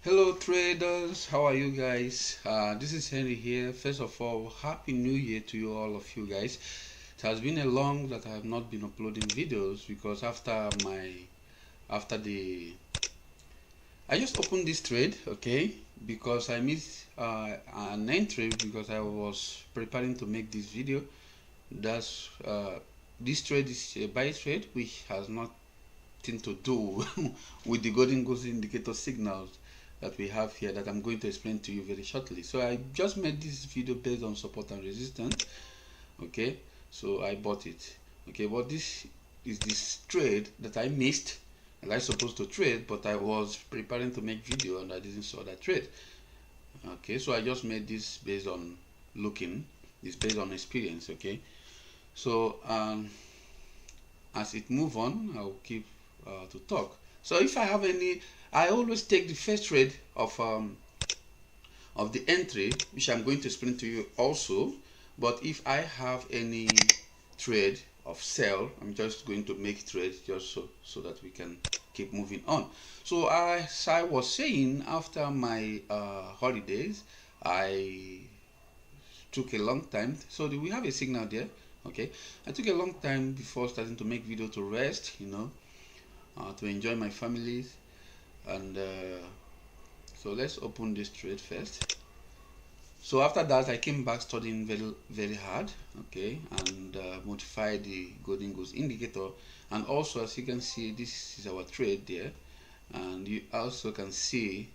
Hello traders, how are you guys? This is Henry here. First of all, happy new year to you, all of you guys. It has been a long that I have not been uploading videos because after the I just opened this trade, okay, because I missed an entry because I was preparing to make this video. That's This trade is a buy trade which has nothing to do with the golden goose indicator signals that we have here that I'm going to explain to you very shortly. So I just made this video based on support and resistance, okay, so I bought it, okay, but this is this trade that I missed and I supposed to trade, but I was preparing to make video and I didn't saw that trade, okay. So I just made this based on based on experience, okay. So as it move on, I'll keep to talk. So if I have any, I always take the first trade of the entry, which I'm going to explain to you also. But if I have any trade of sell, I'm just going to make trade just so that we can keep moving on. So as I was saying, after my holidays, I took a long time. So we have a signal there, okay. I took a long time before starting to make video to rest, to enjoy my families, and so let's open this trade first. So after that, I came back studying very hard, okay, and modify the golden goose indicator. And also, as you can see, this is our trade there, and you also can see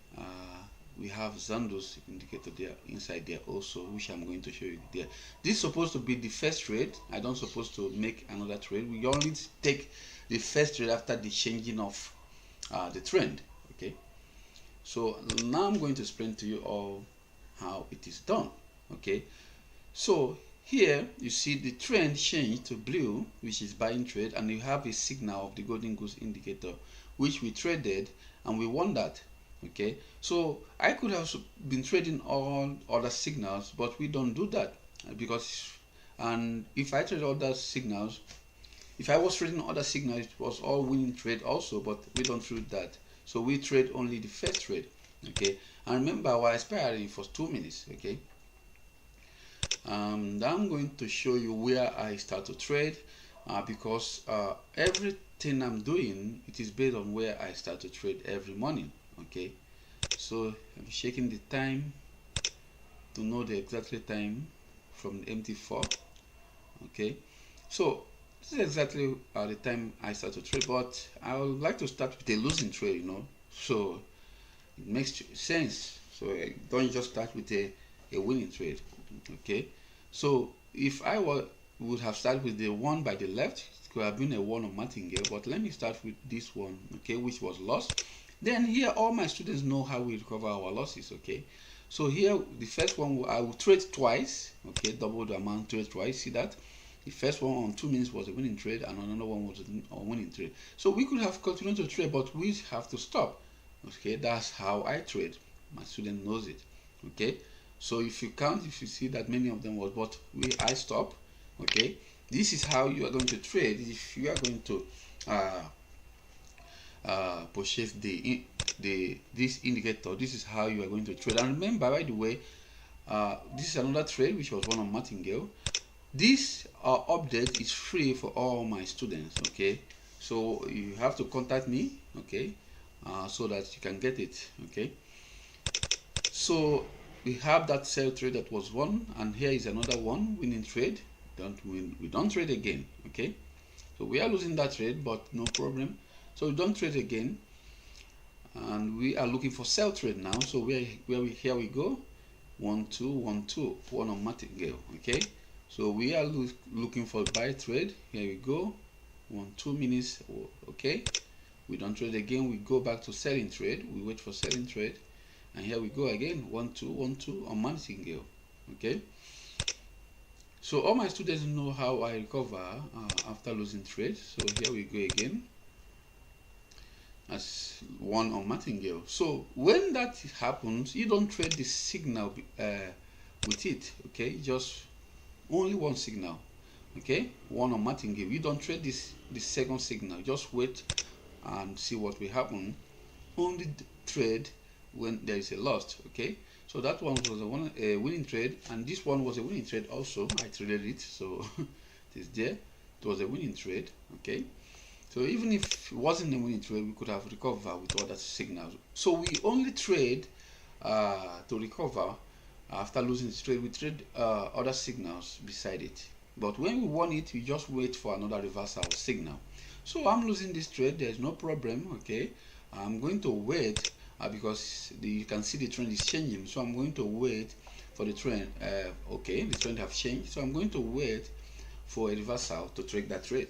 we have Zandos indicator there inside there also, which I'm going to show you there. This is supposed to be the first trade. I don't supposed to make another trade. We only take the first trade after the changing of the trend, okay. So now I'm going to explain to you all how it is done, okay. So here you see the trend change to blue, which is buying trade, and you have a signal of the golden goose indicator, which we traded and we won that, okay. So I could have been trading all other signals, but we don't do that because, and if I trade other signals, if I was trading other signals, it was all winning trade also, but we don't trade that. So we trade only the first trade, okay. And remember, our expiry for 2 minutes, okay. Now I'm going to show you where I start to trade because everything I'm doing, it is based on where I start to trade every morning, okay. So I'm checking the time to know the exact time from the MT4, okay. So this is exactly the time I start to trade, but I would like to start with a losing trade, so it makes sense. So I don't just start with a winning trade, okay. So if I would have started with the one by the left, it could have been a one on martingale, but let me start with this one, okay, which was lost. Then here all my students know how we recover our losses, okay. So here the first one I will trade twice, okay, double the amount, trade twice. See that the first one on 2 minutes was a winning trade and another one was a winning trade. So we could have continued to trade, but we have to stop, okay. That's how I trade. My student knows it, okay. So if you count, if you see that many of them was, but I stop, okay. This is how you are going to trade if you are going to purchase this indicator. This is how you are going to trade. And remember, by the way, this is another trade which was one on martingale. This update is free for all my students, okay. So you have to contact me, okay, so that you can get it, okay. So we have that sell trade that was one, and here is another one winning trade. We don't trade again, okay. So we are losing that trade, but no problem. So we don't trade again, and we are looking for sell trade now. So here we go, 1 2 1 2, one on martingale, okay. So we are looking for buy trade. Here we go, 1 2 minutes, okay. We don't trade again. We go back to selling trade. We wait for selling trade, and here we go again, 1 2 1 2 on martingale, okay. So all my students know how I recover after losing trade. So here we go again, as one on martingale. So when that happens, you don't trade the signal with it, okay. Just only one signal, okay, one on martingale. You don't trade this second signal. Just wait and see what will happen. Only trade when there is a loss. Okay, so that one was a winning trade, and this one was a winning trade also. I traded it, so it is there. It was a winning trade. Okay, so even if it wasn't a winning trade, we could have recovered with other signals. So we only trade to recover. After losing the trade, we trade other signals beside it. But when we won it, we just wait for another reversal signal. So I'm losing this trade, there's no problem. Okay, I'm going to wait because you can see the trend is changing. So I'm going to wait for the trend. Okay, the trend have changed, so I'm going to wait for a reversal to trade that trade.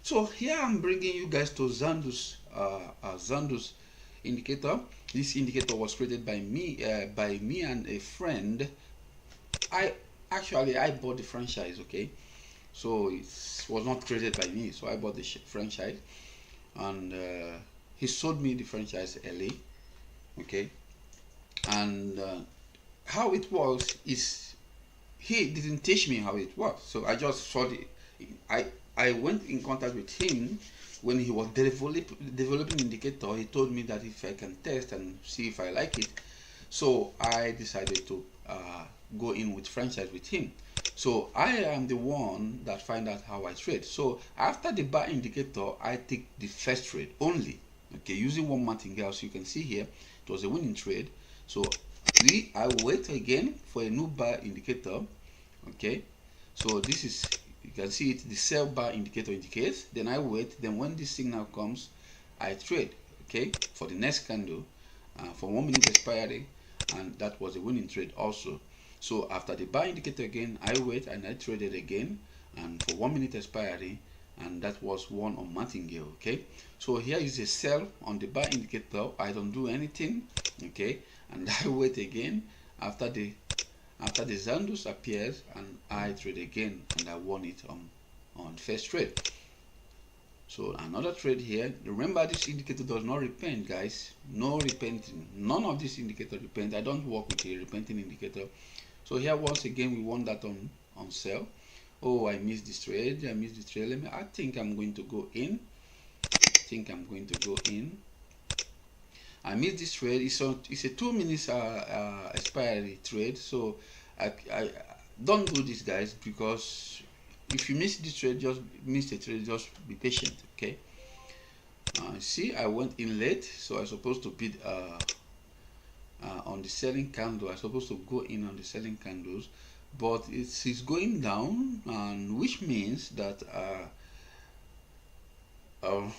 So here I'm bringing you guys to Zandu's indicator. This indicator was created by me and a friend. I bought the franchise. Okay, so it was not created by me, so I bought the franchise, and he sold me the franchise early. Okay, and how it works is he didn't teach me how it works, so I just saw the I went in contact with him when he was developing indicator. He told me that if I can test and see if I like it, so I decided to go in with franchise with him. So I am the one that find out how I trade. So after the bar indicator, I take the first trade only. Okay, using one martingale. As you can see here, it was a winning trade. So I wait again for a new bar indicator. Okay, so this is, you can see it, the sell bar indicator indicates. Then I wait. Then when this signal comes, I trade. Okay, for the next candle for 1 minute expiry, and that was a winning trade also. So after the bar indicator again, I wait and I traded again, and for 1 minute expiry, and that was one on martingale. Okay, so here is a sell on the bar indicator. I don't do anything. Okay, and I wait again after the Zandu's appears, and I trade again, and I won it on first trade. So another trade here. Remember, this indicator does not repent, guys. No repenting. None of this indicator repent. I don't work with a repenting indicator. So here once again we won that on sell. Oh, I missed this trade. I think I'm going to go in. I missed this trade. It's a 2 minutes expiry trade. So I don't do this, guys, because if you miss this trade, just be patient. Okay, see, I went in late, so I'm supposed to bid on the selling candle. I'm supposed to go in on the selling candles, but it's going down, and which means that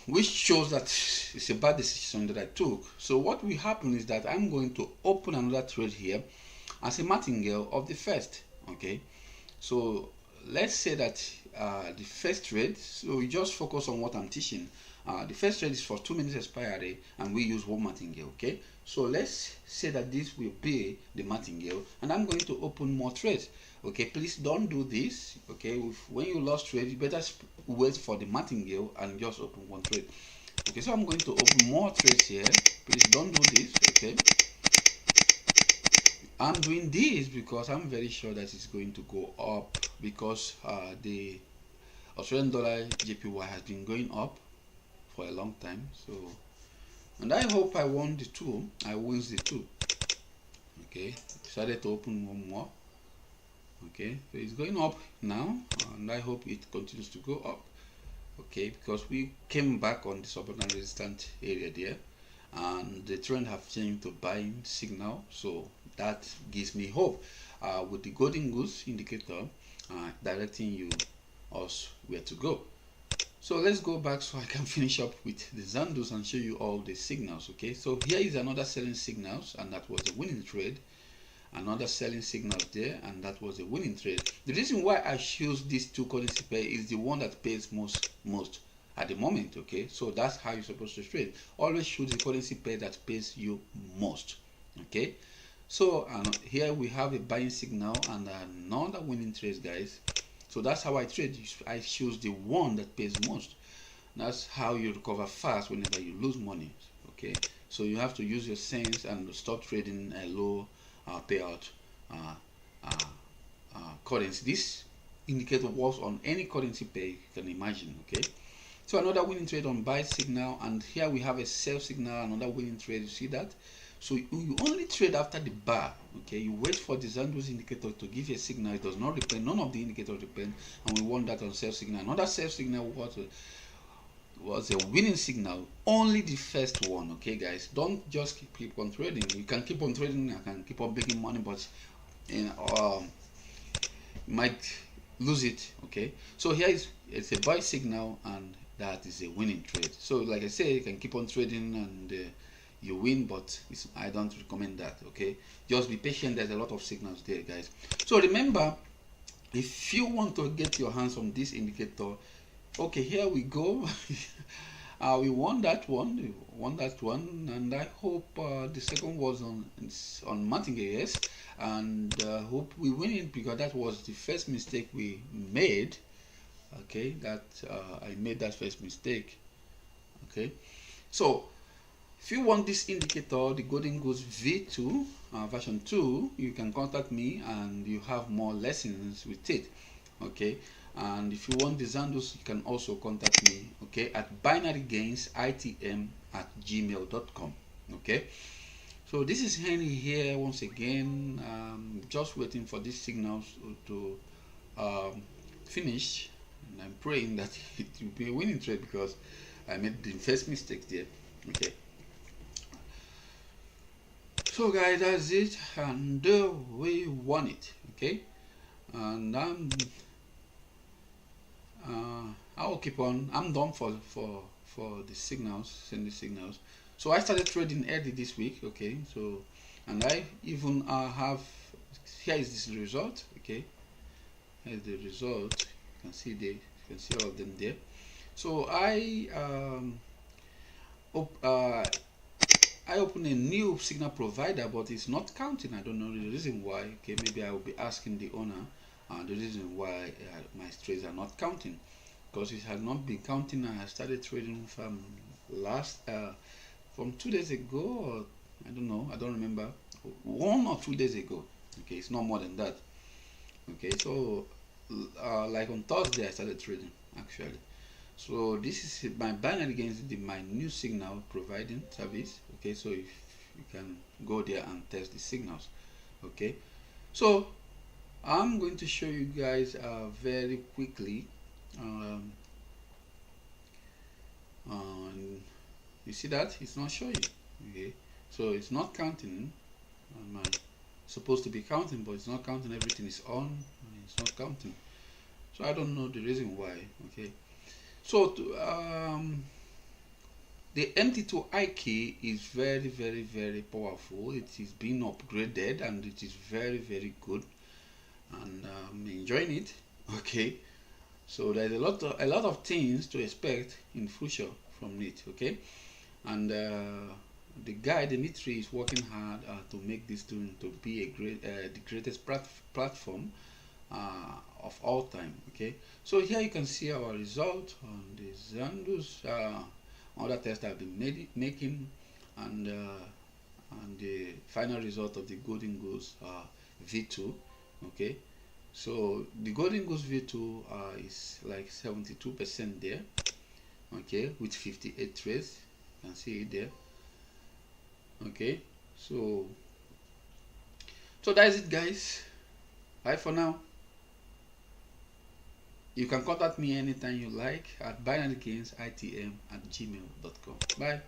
which shows that it's a bad decision that I took. So what will happen is that I'm going to open another trade here as a martingale of the first. Okay, so let's say that the first trade, so we just focus on what I'm teaching. The first trade is for 2 minutes expiry, and we use one martingale. Okay, so let's say that this will be the martingale, and I'm going to open more trades. Okay, please don't do this. Okay, when you lost trade, you better wait for the martingale and just open one trade. Okay, so I'm going to open more trades here. Please don't do this. Okay, I'm doing this because I'm very sure that it's going to go up, because the Australian dollar JPY has been going up for a long time. So, and I hope I won the two. I wins the two. Okay, decided to open one more. Okay, so it's going up now, and I hope it continues to go up. Okay, because we came back on the support and resistance area there, and the trend have changed to buying signal, so that gives me hope with the Goldengoose indicator directing you us where to go. So let's go back so I can finish up with the Zandu's and show you all the signals. Okay, so here is another selling signals, and that was a winning trade. Another selling signal there, and that was a winning trade. The reason why I choose these two currency pair is the one that pays most at the moment. Okay, so that's how you're supposed to trade. Always choose the currency pair that pays you most. Okay, so here we have a buying signal and another winning trade, guys. So that's how I trade. I choose the one that pays most. That's how you recover fast whenever you lose money. Okay, so you have to use your sense and stop trading a low payout currency. This indicator works on any currency pair you can imagine. Okay, so another winning trade on buy signal, and here we have a sell signal, another winning trade. You see that? So you only trade after the bar. Okay, you wait for the Zandos indicator to give you a signal. It does not depend, none of the indicators depend, and we want that on sell signal. Another sell signal was a winning signal, only the first one. Okay guys, don't just keep on trading. You can keep on trading, I can keep on making money, but you might lose it. Okay, so here is, it's a buy signal, and that is a winning trade. So like I say, you can keep on trading and you win, but I don't recommend that. Okay, just be patient. There's a lot of signals there, guys. So remember, if you want to get your hands on this indicator, okay, here we go. We won that one, and I hope the second was on Martingale, yes, and hope we win it, because that was the first mistake we made. Okay, that I made that first mistake. Okay, so if you want this indicator, the Goldengoose V2 version 2, you can contact me and you have more lessons with it. Okay, and if you want the Zandos, you can also contact me, okay, at BINARYGAINSITM@gmail.com. Okay, so this is Henry here once again, just waiting for these signals to finish, and I'm praying that it will be a winning trade, because I made the first mistake there. Okay, so guys, that's it, and we won it. Okay, and I'll keep on. I'm done for the signals, send the signals. So I started trading early this week. Okay, so, and I even have, here is this result. Okay, here's the result. You can see all of them there. So I open a new signal provider, but it's not counting. I don't know the reason why. Okay, maybe I will be asking the owner the reason why my trades are not counting, because it has not been counting. I started trading from from 2 days ago, or I don't know, I don't remember, 1 or 2 days ago. Okay, it's not more than that. Okay, so like on Thursday I started trading actually. So this is my BINARYGAINSITM, my new signal providing service. Okay, so if you can go there and test the signals. Okay, so I'm going to show you guys very quickly. You see that it's not showing. Okay, so it's not counting. Supposed to be counting, but it's not counting. Everything is on, it's not counting. So I don't know the reason why. Okay, so the MT2IQ is very powerful. It is being upgraded, and it is very good, and I'm enjoying it. Okay, so there's a lot of things to expect in future from it. Okay, and the guy, Dimitri, is working hard to make this to be the greatest platform of all time. Okay, so here you can see our result on the Zandos, other tests I've been making, and the final result of the Goldengoose V2. Okay, so the Goldengoose V2 is like 72% there. Okay, with 58 trades, you can see it there. Okay, so that's it, guys. Bye for now. You can contact me anytime you like at BINARYGAINSITM@gmail.com. Bye.